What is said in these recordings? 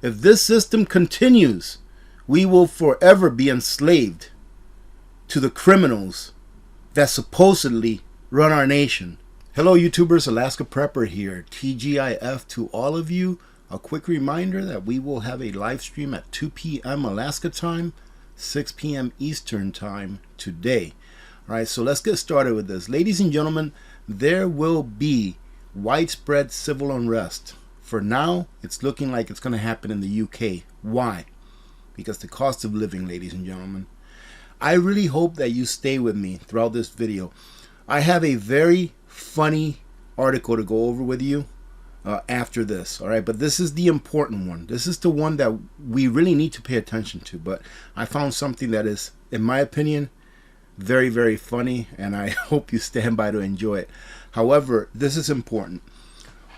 If this system continues, we will forever be enslaved to the criminals that supposedly run our nation. Hello YouTubers, Alaska Prepper here. TGIF to all of you. A quick reminder that we will have a live stream at 2 p.m. Alaska time, 6 p.m. Eastern time today. Alright, so let's get started with this. Ladies and gentlemen, there will be widespread civil unrest. For now, it's looking like it's going to happen in the UK. Why? Because the cost of living, ladies and gentlemen. I really hope that you stay with me throughout this video. I have a very funny article to go over with you after this. All right, but this is the important one. This is the one that we really need to pay attention to. But I found something that is, in my opinion, very, very funny, and I hope you stand by to enjoy it. However, this is important.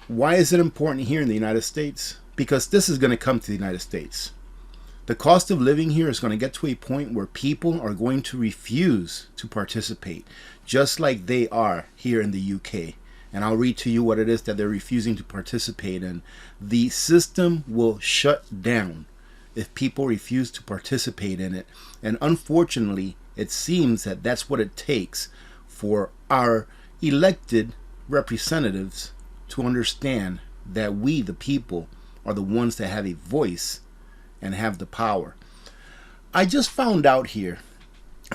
Why is it important here in the United States? Because this is going to come to the United States. The cost of living here is going to get to a point where people are going to refuse to participate, just like they are here in the UK. And I'll read to you what it is that they're refusing to participate in. The system will shut down if people refuse to participate in it. And unfortunately, it seems that that's what it takes for our elected representatives to understand that we, the people, are the ones that have a voice and have the power. I just found out here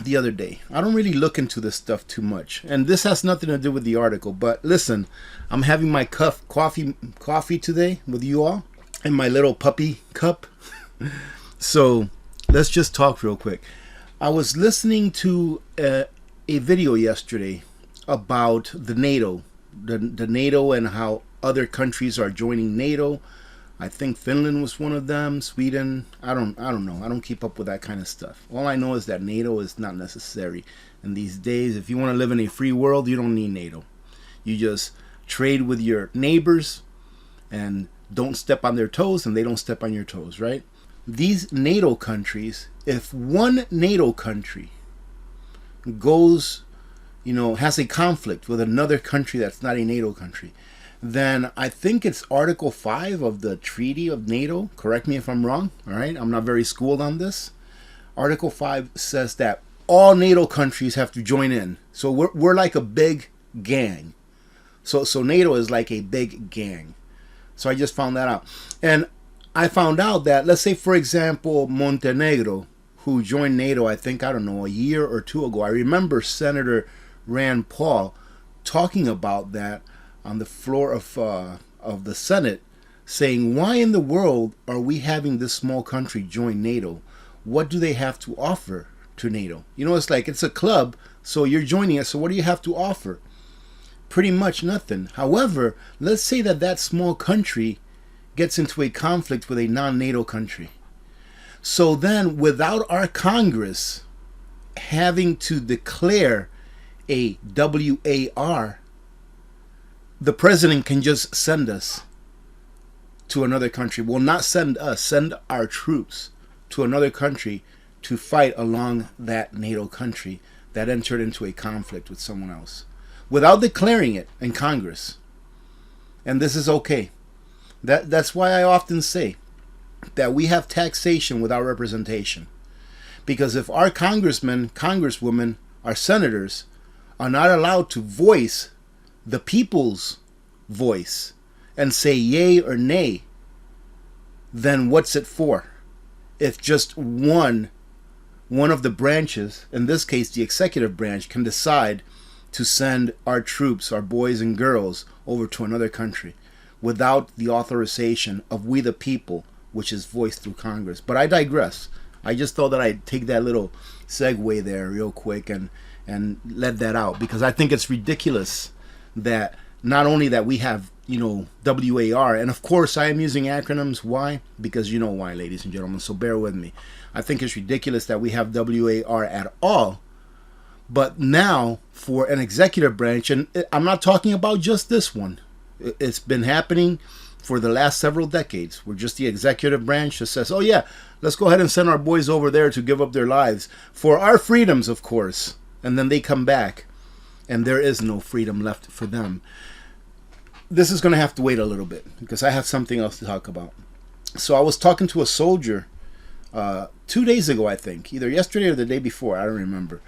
the other day. I don't really look into this stuff too much, and this has nothing to do with the article, but listen, I'm having my coffee today with you all in my little puppy cup. So let's just talk real quick. I was listening to a video yesterday about the NATO, the NATO, and how other countries are joining NATO. I think Finland was one of them, Sweden. I don't know. I don't keep up with that kind of stuff. All I know is that NATO is not necessary in these days. If you want to live in a free world, you don't need NATO. You just trade with your neighbors and don't step on their toes, and they don't step on your toes, right? These NATO countries, if one NATO country goes, has a conflict with another country that's not a NATO country, then I think it's Article 5 of the Treaty of NATO. Correct me if I'm wrong, all right? I'm not very schooled on this. Article 5 says that all NATO countries have to join in. So we're like a big gang. So NATO is like a big gang. So I just found that out. And I found out that, let's say, for example, Montenegro, who joined NATO, I think, I don't know, a year or two ago. I remember Senator Rand Paul talking about that on the floor of the Senate, saying, why in the world are we having this small country join NATO? What do they have to offer to NATO? It's like, it's a club, so you're joining it, so what do you have to offer? Pretty much nothing. However, let's say that that small country gets into a conflict with a non-NATO country. So then, without our Congress having to declare a WAR, the president can just send us to another country. Well, not send us, send our troops to another country to fight along that NATO country that entered into a conflict with someone else without declaring it in Congress. And this is okay. That's why I often say that we have taxation without representation. Because if our congressmen, congresswomen, our senators are not allowed to voice the people's voice and say yay or nay, then what's it for? If just one of the branches, in this case the executive branch, can decide to send our troops, our boys and girls, over to another country without the authorization of we the people, which is voiced through Congress. But I digress. I just thought that I'd take that little segue there real quick and let that out, because I think it's ridiculous that not only that we have, WAR, and of course I am using acronyms. Why? Because you know why, ladies and gentlemen, so bear with me. I think it's ridiculous that we have WAR at all, but now for an executive branch, and I'm not talking about just this one, it's been happening for the last several decades, where just the executive branch just says, oh yeah, let's go ahead and send our boys over there to give up their lives for our freedoms, of course, and then they come back and there is no freedom left for them. This is going to have to wait a little bit because I have something else to talk about. So I was talking to a soldier 2 days ago, I think, either yesterday or the day before, I don't remember.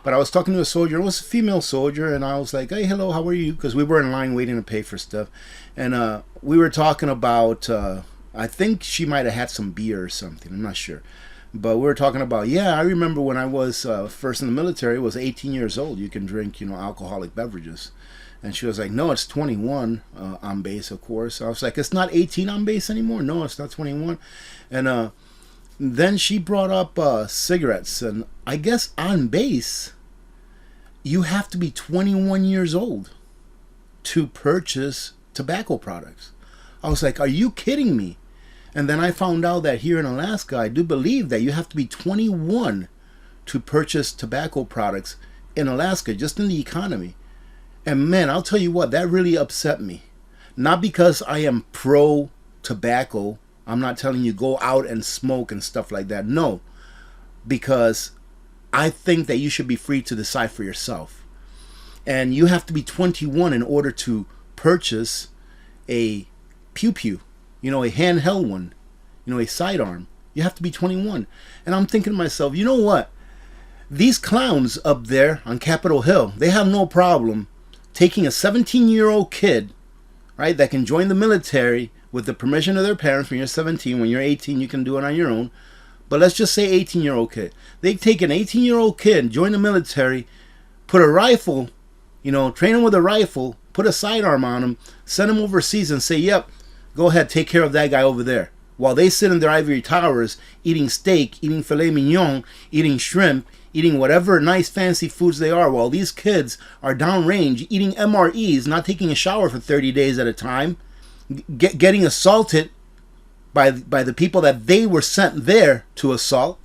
But I was talking to a soldier. It was a female soldier, and I was like, "Hey, hello, how are you?" Because we were in line waiting to pay for stuff, and we were talking about. I think she might have had some beer or something. I'm not sure, but we were talking about. Yeah, I remember when I was first in the military. I was 18 years old. You can drink, alcoholic beverages, and she was like, "No, it's 21 on base, of course." I was like, "It's not 18 on base anymore." No, it's not 21, and then she brought up cigarettes, and I guess on base, you have to be 21 years old to purchase tobacco products. I was like, are you kidding me? And then I found out that here in Alaska, I do believe that you have to be 21 to purchase tobacco products in Alaska, just in the economy. And man, I'll tell you what, that really upset me. Not because I am pro tobacco. I'm not telling you go out and smoke and stuff like that. No, because I think that you should be free to decide for yourself. And you have to be 21 in order to purchase a pew-pew, a handheld one, a sidearm. You have to be 21. And I'm thinking to myself, you know what? These clowns up there on Capitol Hill, they have no problem taking a 17-year-old kid, right, that can join the military with the permission of their parents when you're 17. When you're 18, you can do it on your own. But let's just say 18-year-old kid. They take an 18-year-old kid, join the military, put a rifle, train him with a rifle, put a sidearm on him, send him overseas and say, yep, go ahead, take care of that guy over there. While they sit in their ivory towers eating steak, eating filet mignon, eating shrimp, eating whatever nice fancy foods they are, while these kids are downrange eating MREs, not taking a shower for 30 days at a time, getting assaulted by the people that they were sent there to assault.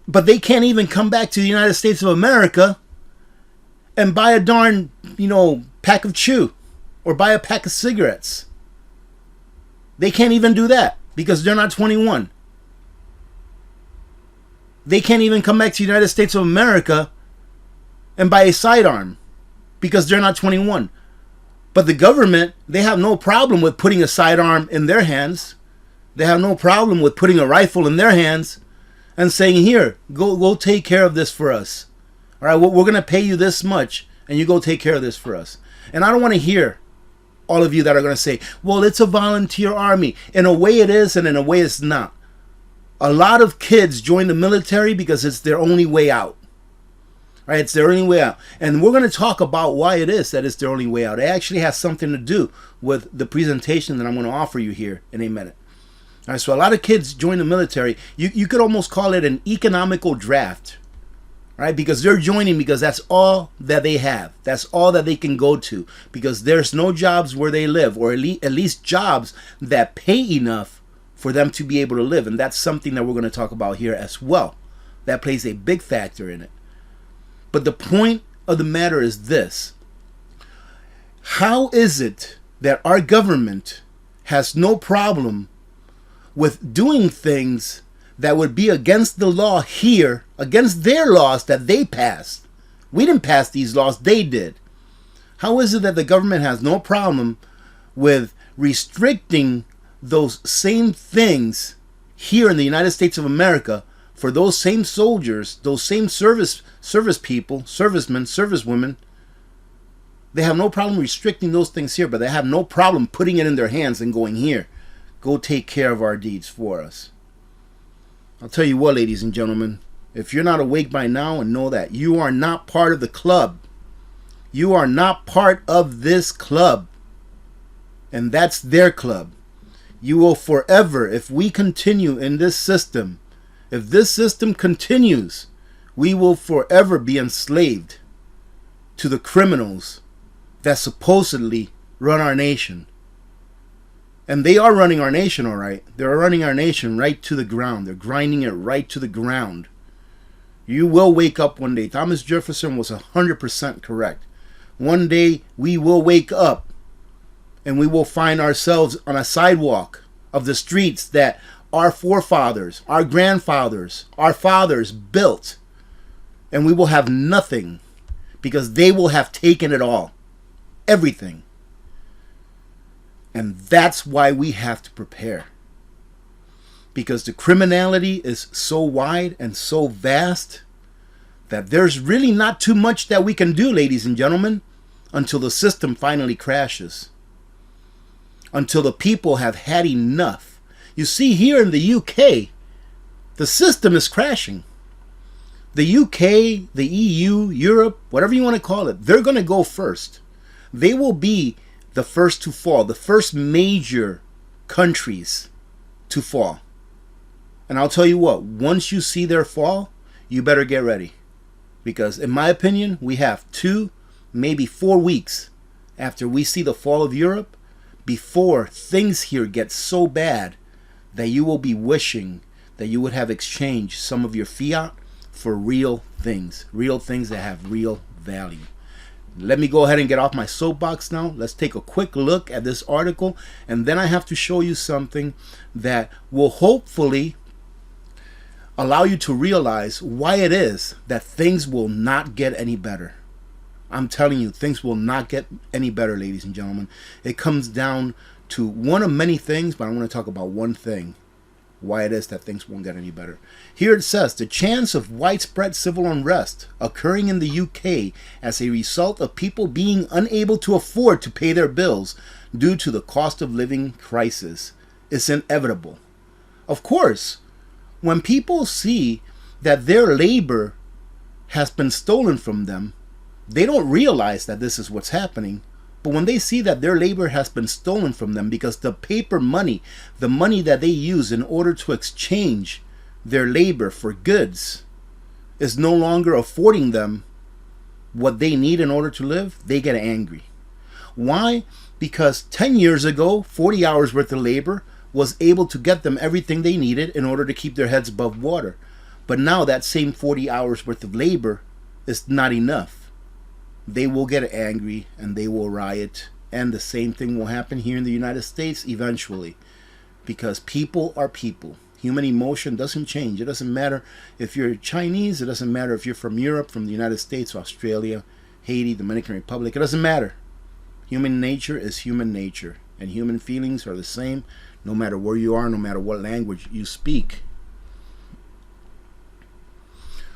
But they can't even come back to the United States of America and buy a darn, pack of chew or buy a pack of cigarettes. They can't even do that because they're not 21. They can't even come back to the United States of America and buy a sidearm because they're not 21. But the government, they have no problem with putting a sidearm in their hands. They have no problem with putting a rifle in their hands and saying, here, go take care of this for us. All right, we're going to pay you this much, and you go take care of this for us. And I don't want to hear all of you that are going to say, well, it's a volunteer army. In a way it is, and in a way it's not. A lot of kids join the military because it's their only way out. Right? It's their only way out. And we're going to talk about why it is that it's their only way out. It actually has something to do with the presentation that I'm going to offer you here in a minute. All right, so a lot of kids join the military. You could almost call it an economical draft. Right? Because they're joining because that's all that they have. That's all that they can go to. Because there's no jobs where they live, or at least jobs that pay enough for them to be able to live. And that's something that we're going to talk about here as well. That plays a big factor in it. But the point of the matter is this. How is it that our government has no problem with doing things that would be against the law here, against their laws that they passed? We didn't pass these laws, they did. How is it that the government has no problem with restricting those same things here in the United States of America for those same soldiers, those same service people, servicemen, servicewomen? They have no problem restricting those things here, but they have no problem putting it in their hands and going, here, go take care of our deeds for us. I'll tell you what, ladies and gentlemen, if you're not awake by now and know that you are not part of the club, you are not part of this club, and that's their club. You will forever, if we continue in this system, if this system continues, we will forever be enslaved to the criminals that supposedly run our nation. And they are running our nation, all right. They're running our nation right to the ground. They're grinding it right to the ground. You will wake up one day. Thomas Jefferson was 100% correct. One day we will wake up and we will find ourselves on a sidewalk of the streets that our forefathers, our grandfathers, our fathers built. And we will have nothing because they will have taken it all. Everything. And that's why we have to prepare. Because the criminality is so wide and so vast that there's really not too much that we can do, ladies and gentlemen, until the system finally crashes. Until the people have had enough. You see, here in the UK, the system is crashing. The UK, the EU, Europe, whatever you want to call it, they're going to go first. They will be the first to fall, the first major countries to fall. And I'll tell you what, once you see their fall, you better get ready. Because in my opinion, we have 2, maybe 4 weeks after we see the fall of Europe before things here get so bad that you will be wishing that you would have exchanged some of your fiat for real things that have real value. Let me go ahead and get off my soapbox now. Let's take a quick look at this article, and then I have to show you something that will hopefully allow you to realize why it is that things will not get any better. I'm telling you, things will not get any better, ladies and gentlemen. It comes down to one of many things, but I want to talk about one thing, why it is that things won't get any better. Here it says, the chance of widespread civil unrest occurring in the UK as a result of people being unable to afford to pay their bills due to the cost of living crisis is inevitable. Of course, when people see that their labor has been stolen from them, they don't realize that this is what's happening. But when they see that their labor has been stolen from them because the paper money, the money that they use in order to exchange their labor for goods, is no longer affording them what they need in order to live, they get angry. Why? Because 10 years ago, 40 hours worth of labor was able to get them everything they needed in order to keep their heads above water. But now that same 40 hours worth of labor is not enough. They will get angry and they will riot, and the same thing will happen here in the United States eventually, because people are people. Human emotion doesn't change. It doesn't matter if you're Chinese, it doesn't matter if you're from Europe, from the United States, Australia, Haiti, Dominican Republic, it doesn't matter. Human nature is human nature, and human feelings are the same no matter where you are, no matter what language you speak.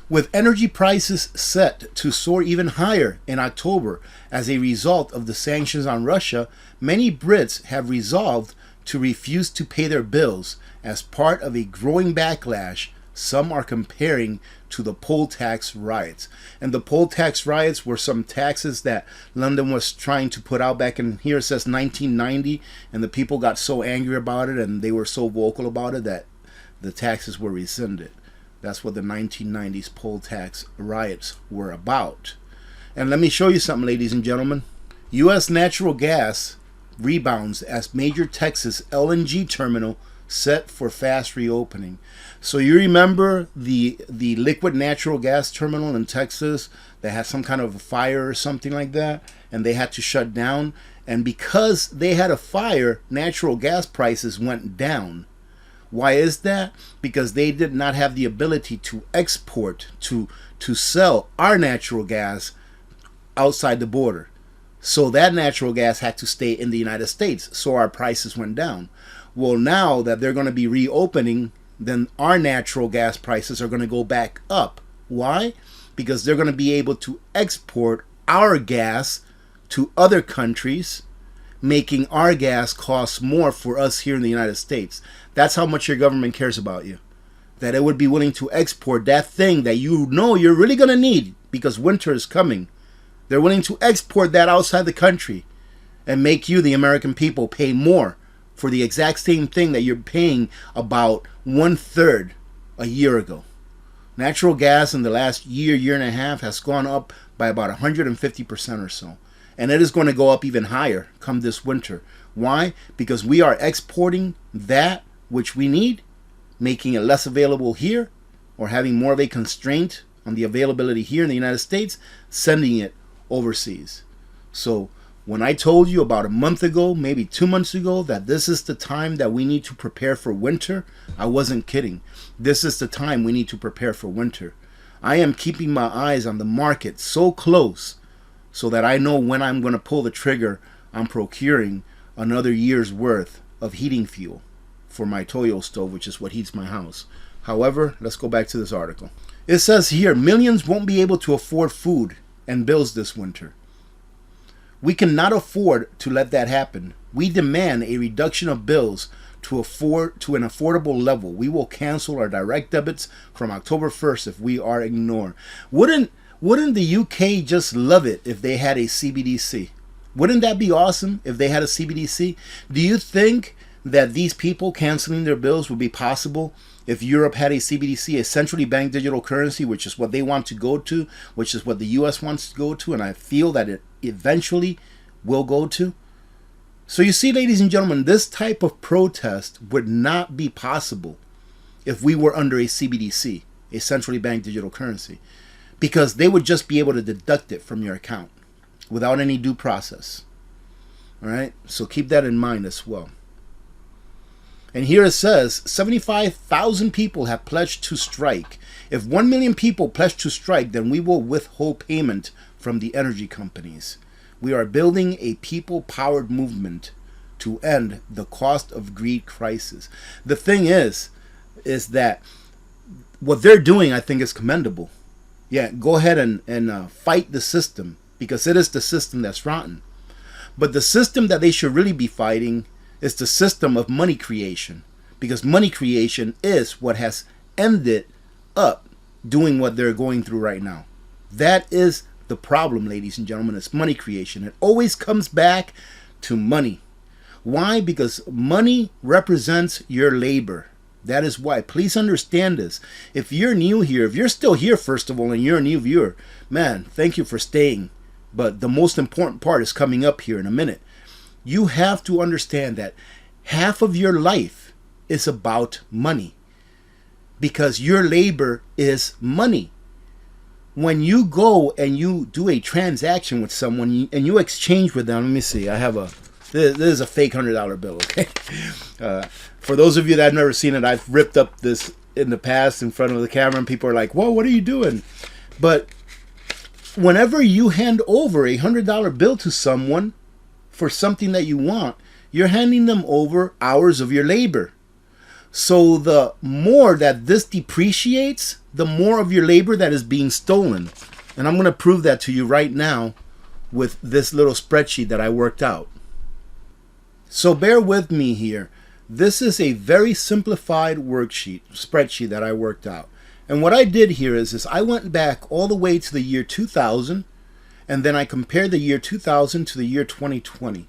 With energy prices set to soar even higher in October as a result of the sanctions on Russia, many Brits have resolved to refuse to pay their bills as part of a growing backlash some are comparing to the poll tax riots. And the poll tax riots were some taxes that London was trying to put out back in, here it says 1990, and the people got so angry about it and they were so vocal about it that the taxes were rescinded. That's what the 1990s poll tax riots were about. And let me show you something, ladies and gentlemen. U.S. natural gas rebounds as major Texas LNG terminal set for fast reopening. So you remember the liquid natural gas terminal in Texas that had some kind of a fire or something like that, and they had to shut down. And because they had a fire, natural gas prices went down. Why is that? Because they did not have the ability to export, to sell our natural gas outside the border. So that natural gas had to stay in the United States. So our prices went down. Well, now that they're going to be reopening, then our natural gas prices are going to go back up. Why? Because they're going to be able to export our gas to other countries, making our gas cost more for us here in the United States. That's how much your government cares about you. That it would be willing to export that thing that you know you're really going to need because winter is coming. They're willing to export that outside the country and make you, the American people, pay more for the exact same thing that you're paying about 1/3 a year ago. Natural gas in the last year and a half has gone up by about 150% or so. And it is going to go up even higher come this winter. Why? Because we are exporting that which we need, making it less available here, or having more of a constraint on the availability here in the United States, sending it overseas. So when I told you about a month ago, maybe 2 months ago, that this is the time that we need to prepare for winter, I wasn't kidding. This is the time we need to prepare for winter. I am keeping my eyes on the market so close so that I know when I'm going to pull the trigger on procuring another year's worth of heating fuel for my Toyo stove, which is what heats my house. However, let's go back to this article. It says here, millions won't be able to afford food and bills this winter. We cannot afford to let that happen. We demand a reduction of bills to an affordable level. We will cancel our direct debits from October 1st if we are ignored. Wouldn't the UK just love it if they had a CBDC? Wouldn't that be awesome if they had a CBDC? Do you think that these people canceling their bills would be possible if Europe had a CBDC, a centrally banked digital currency, which is what they want to go to, which is what the US wants to go to, and I feel that it eventually will go to? So you see, ladies and gentlemen, this type of protest would not be possible if we were under a CBDC, a centrally banked digital currency, because they would just be able to deduct it from your account without any due process. All right, so keep that in mind as well. And here it says 75,000 people have pledged to strike. If 1 million people pledge to strike, then we will withhold payment from the energy companies. We are building a people-powered movement to end the cost of greed crisis. The thing is that what they're doing, I think, is commendable. Yeah, go ahead and fight the system, because it is the system that's rotten. But the system that they should really be fighting is the system of money creation, because money creation is what has ended up doing what they're going through right now. That is the problem, ladies and gentlemen. It's money creation. It always comes back to money. Why? Because money represents your labor. That is why. Please understand this. If you're new here, if you're still here, first of all, and you're a new viewer, man, thank you for staying. But the most important part is coming up here in a minute. You have to understand that half of your life is about money, because your labor is money. When you go and you do a transaction with someone and you exchange with them, let me see, this is a fake $100 bill, okay? For those of you that have never seen it, I've ripped up this in the past in front of the camera, and people are like, whoa, what are you doing? But whenever you hand over a $100 bill to someone for something that you want, you're handing them over hours of your labor. So the more that this depreciates, the more of your labor that is being stolen. And I'm going to prove that to you right now with this little spreadsheet that I worked out. So bear with me here. This is a very simplified spreadsheet that I worked out. And what I did here is I went back all the way to the year 2000, and then I compared the year 2000 to the year 2020.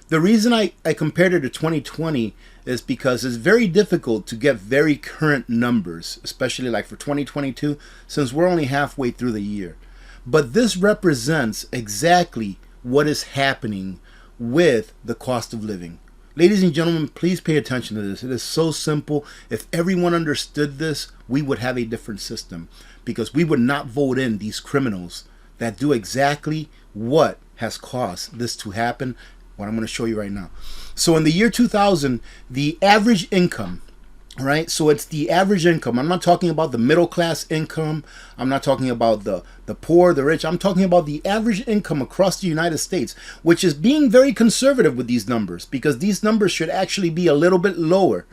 The reason I compared it to 2020 is because it's very difficult to get very current numbers, especially like for 2022, since we're only halfway through the year. But this represents exactly what is happening with the cost of living. Ladies and gentlemen, please pay attention to this. It is so simple. If everyone understood this, we would have a different system, because we would not vote in these criminals that do exactly what has caused this to happen, what I'm going to show you right now. So in the year 2000, the average income, right? So it's the average income. I'm not talking about the middle class income. I'm not talking about the poor, the rich. I'm talking about the average income across the United States, which is being very conservative with these numbers, because these numbers should actually be a little bit lower.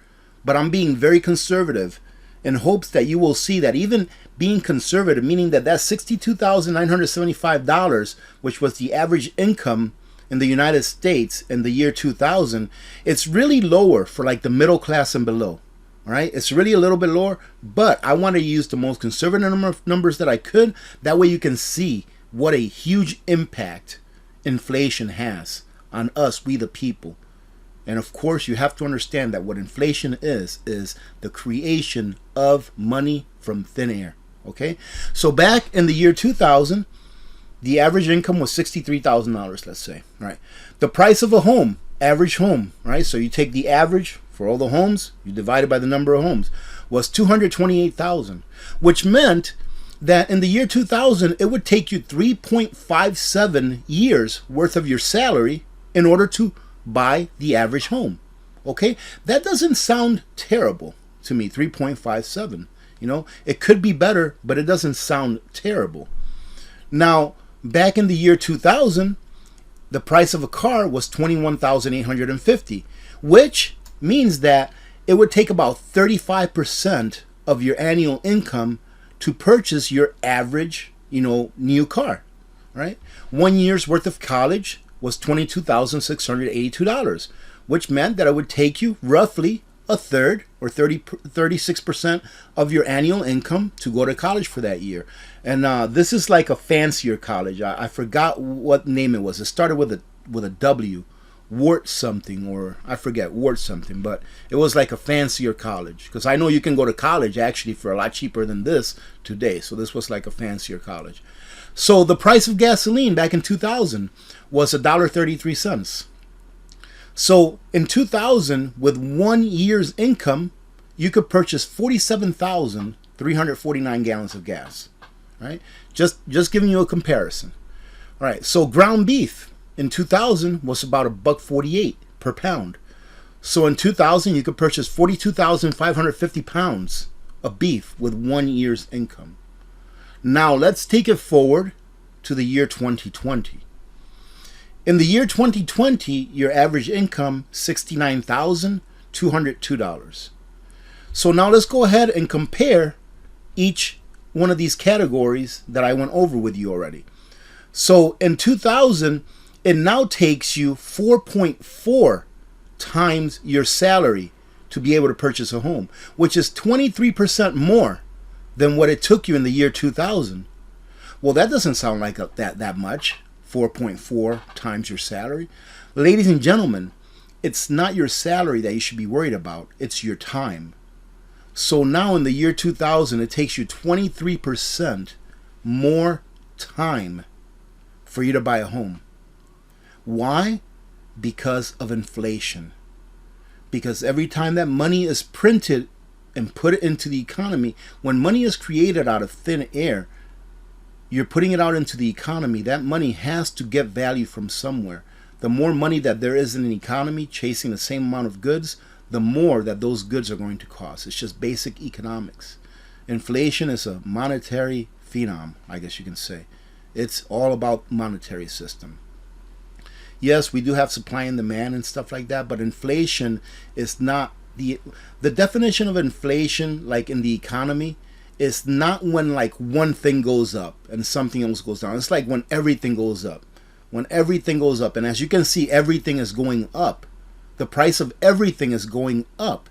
But I'm being very conservative in hopes that you will see that even being conservative, meaning that that's $62,975, which was the average income in the United States in the year 2000, it's really lower for like the middle class and below. All right, it's really a little bit lower, but I want to use the most conservative numbers that I could. That way you can see what a huge impact inflation has on us, we the people. And of course, you have to understand that what inflation is the creation of money from thin air. Okay, so back in the year 2000, the average income was $63,000, let's say. Right, the price of a home, average home, right? So you take the average for all the homes, you divide it by the number of homes, was $228,000, which meant that in the year 2000, it would take you 3.57 years worth of your salary in order to buy the average home. Okay, that doesn't sound terrible to me. 3.57, you know, it could be better, but it doesn't sound terrible. Now, back in the year 2000, the price of a car was $21,850, which means that it would take about 35% of your annual income to purchase your average, new car, right? 1 year's worth of college was $22,682, which meant that it would take you roughly a third or 36% of your annual income to go to college for that year. And this is like a fancier college. I forgot what name it was. It started with a W, Wart something, or I forget, Wart something, but it was like a fancier college, because I know you can go to college actually for a lot cheaper than this today. So this was like a fancier college. So the price of gasoline back in 2000 was $1.33. So in 2000, with 1 year's income, you could purchase 47,349 gallons of gas, right? Just giving you a comparison. All right, so ground beef in 2000 was about $1.48 per pound. So in 2000, you could purchase 42,550 pounds of beef with 1 year's income. Now let's take it forward to the year 2020. In the year 2020, your average income, $69,202. So now let's go ahead and compare each one of these categories that I went over with you already. So in 2000, it now takes you 4.4 times your salary to be able to purchase a home, which is 23% more than what it took you in the year 2000. Well, that doesn't sound like that much. 4.4 times your salary. Ladies and gentlemen, it's not your salary that you should be worried about. It's your time. So now in the year 2000, it takes you 23% more time for you to buy a home. Why? Because of inflation. Because every time that money is printed and put it into the economy, when money is created out of thin air, you're putting it out into the economy. That money has to get value from somewhere. The more money that there is in an economy chasing the same amount of goods, the more that those goods are going to cost. It's just basic economics. Inflation is a monetary phenom, I guess you can say. It's all about monetary system. Yes, we do have supply and demand and stuff like that, but inflation is not the definition of inflation, like in the economy, is not when like one thing goes up and something else goes down. It's like when everything goes up. When everything goes up, and as you can see, everything is going up. The price of everything is going up.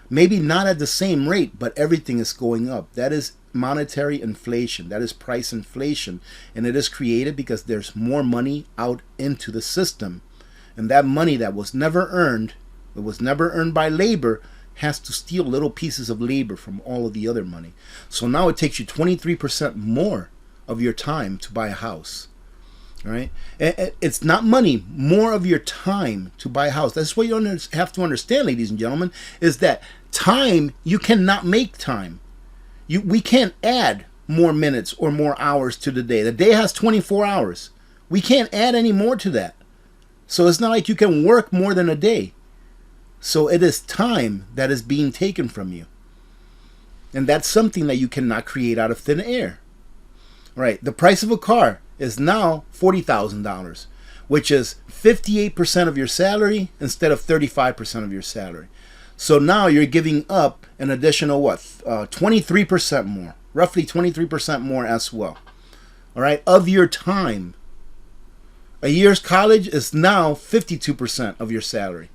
Maybe not at the same rate, but everything is going up. That is monetary inflation. That is price inflation. And it is created because there's more money out into the system. And that money that was never earned, it was never earned by labor, has to steal little pieces of labor from all of the other money. So now it takes you 23% more of your time to buy a house. All right? It's not money, more of your time to buy a house. That's what you have to understand, ladies and gentlemen, is that time, you cannot make time. We can't add more minutes or more hours to the day. The day has 24 hours. We can't add any more to that. So it's not like you can work more than a day. So it is time that is being taken from you. And that's something that you cannot create out of thin air. Right? The price of a car is now $40,000, which is 58% of your salary instead of 35% of your salary. So now you're giving up an additional 23% more, roughly 23% more as well. All right, of your time. A year's college is now 52% of your salary.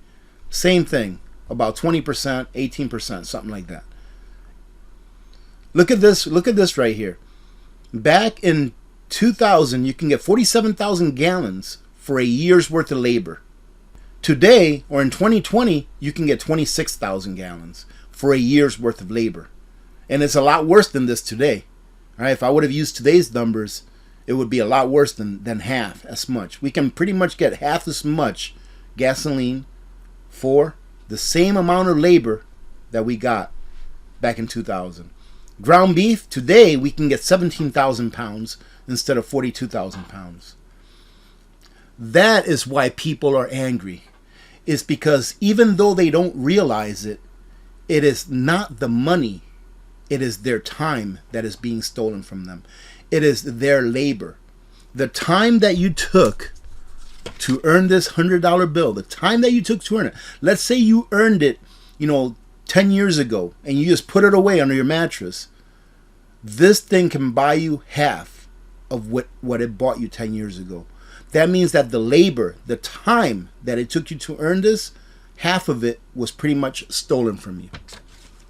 Same thing, about 20%, 18%, something like that. Look at this right here. Back in 2000, you can get 47,000 gallons for a year's worth of labor. Today, or in 2020, you can get 26,000 gallons for a year's worth of labor. And it's a lot worse than this today. All right, if I would have used today's numbers, it would be a lot worse than half as much. We can pretty much get half as much gasoline for the same amount of labor that we got back in 2000. Ground beef, today we can get 17,000 pounds instead of 42,000 pounds. That is why people are angry. It's because even though they don't realize it, it is not the money, it is their time that is being stolen from them. It is their labor. The time that you took to earn this $100 bill, the time that you took to earn it, let's say you earned it, 10 years ago, and you just put it away under your mattress, this thing can buy you half of what it bought you 10 years ago. That means that the labor, the time that it took you to earn this, half of it was pretty much stolen from you.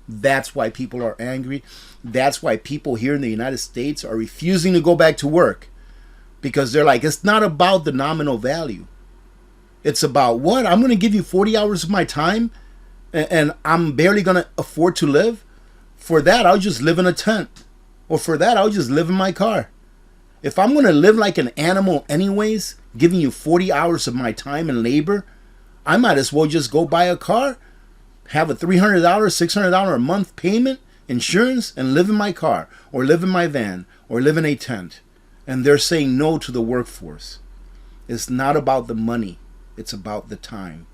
That's why people are angry. That's why people here in the United States are refusing to go back to work. Because they're like, it's not about the nominal value. It's about what? I'm going to give you 40 hours of my time and I'm barely going to afford to live? For that, I'll just live in a tent. Or for that, I'll just live in my car. If I'm going to live like an animal anyways, giving you 40 hours of my time and labor, I might as well just go buy a car, have a $300, $600 a month payment, insurance, and live in my car, or live in my van, or live in a tent. And they're saying no to the workforce. It's not about the money. It's about the time.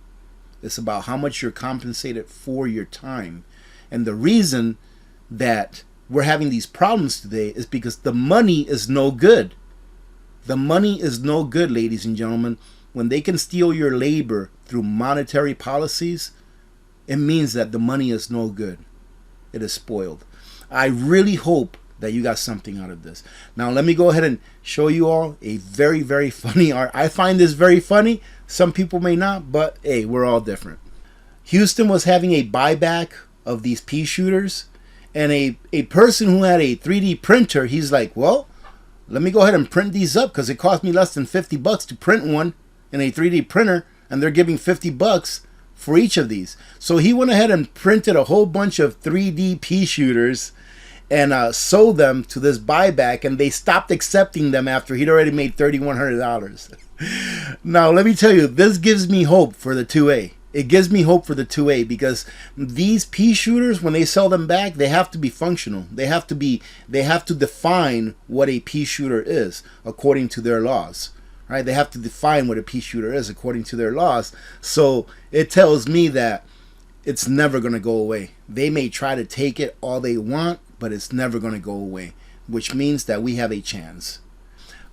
It's about how much you're compensated for your time. And the reason that we're having these problems today is because the money is no good. The money is no good, ladies and gentlemen. When they can steal your labor through monetary policies, it means that the money is no good. It is spoiled. I really hope that you got something out of this. Now let me go ahead and show you all a very, very funny art. I find this very funny. Some people may not, but hey, we're all different. Houston was having a buyback of these pea shooters, and a person who had a 3D printer, he's like, well, let me go ahead and print these up because it cost me less than $50 to print one in a 3D printer, and they're giving $50 for each of these. So he went ahead and printed a whole bunch of 3D pea shooters and sold them to this buyback, and they stopped accepting them after he'd already made $3,100. Now, let me tell you, this gives me hope for the 2A. It gives me hope for the 2A because these pea shooters, when they sell them back, they have to be functional. They have to define what a pea shooter is according to their laws. Right? They have to define what a pea shooter is according to their laws. So it tells me that it's never going to go away. They may try to take it all they want, but it's never going to go away, which means that we have a chance.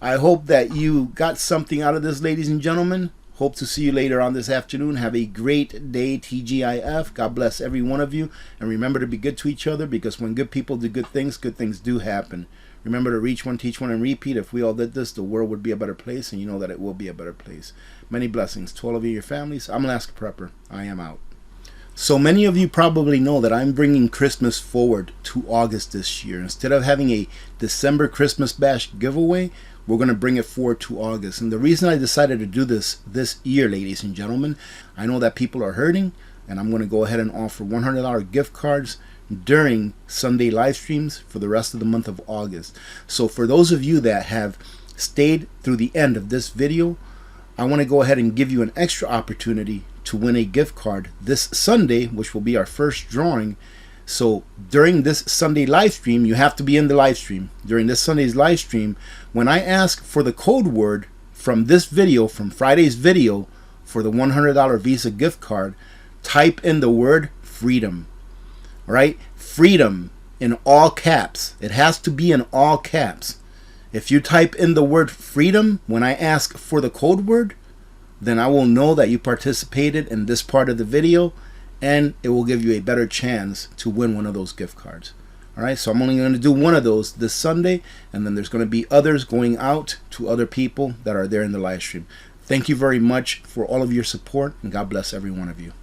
I hope that you got something out of this, ladies and gentlemen. Hope to see you later on this afternoon. Have a great day, TGIF. God bless every one of you. And remember to be good to each other, because when good people do good things do happen. Remember to reach one, teach one, and repeat. If we all did this, the world would be a better place, and you know that it will be a better place. Many blessings to all of you and your families. I'm Alaska Prepper. I am out. So many of you probably know that I'm bringing Christmas forward to August this year. Instead of having a December Christmas Bash giveaway, we're going to bring it forward to August. And the reason I decided to do this year, ladies and gentlemen, I know that people are hurting, and I'm going to go ahead and offer $100 gift cards during Sunday live streams for the rest of the month of August. So for those of you that have stayed through the end of this video, I want to go ahead and give you an extra opportunity to win a gift card this Sunday, which will be our first drawing. So during this Sunday live stream, you have to be in the live stream. During this Sunday's live stream, when I ask for the code word from this video, from Friday's video, for the $100 Visa gift card, type in the word freedom. Right? Freedom in all caps. It has to be in all caps. If you type in the word freedom when I ask for the code word, then I will know that you participated in this part of the video, and it will give you a better chance to win one of those gift cards. All right, so I'm only going to do one of those this Sunday, and then there's going to be others going out to other people that are there in the live stream. Thank you very much for all of your support, and God bless every one of you.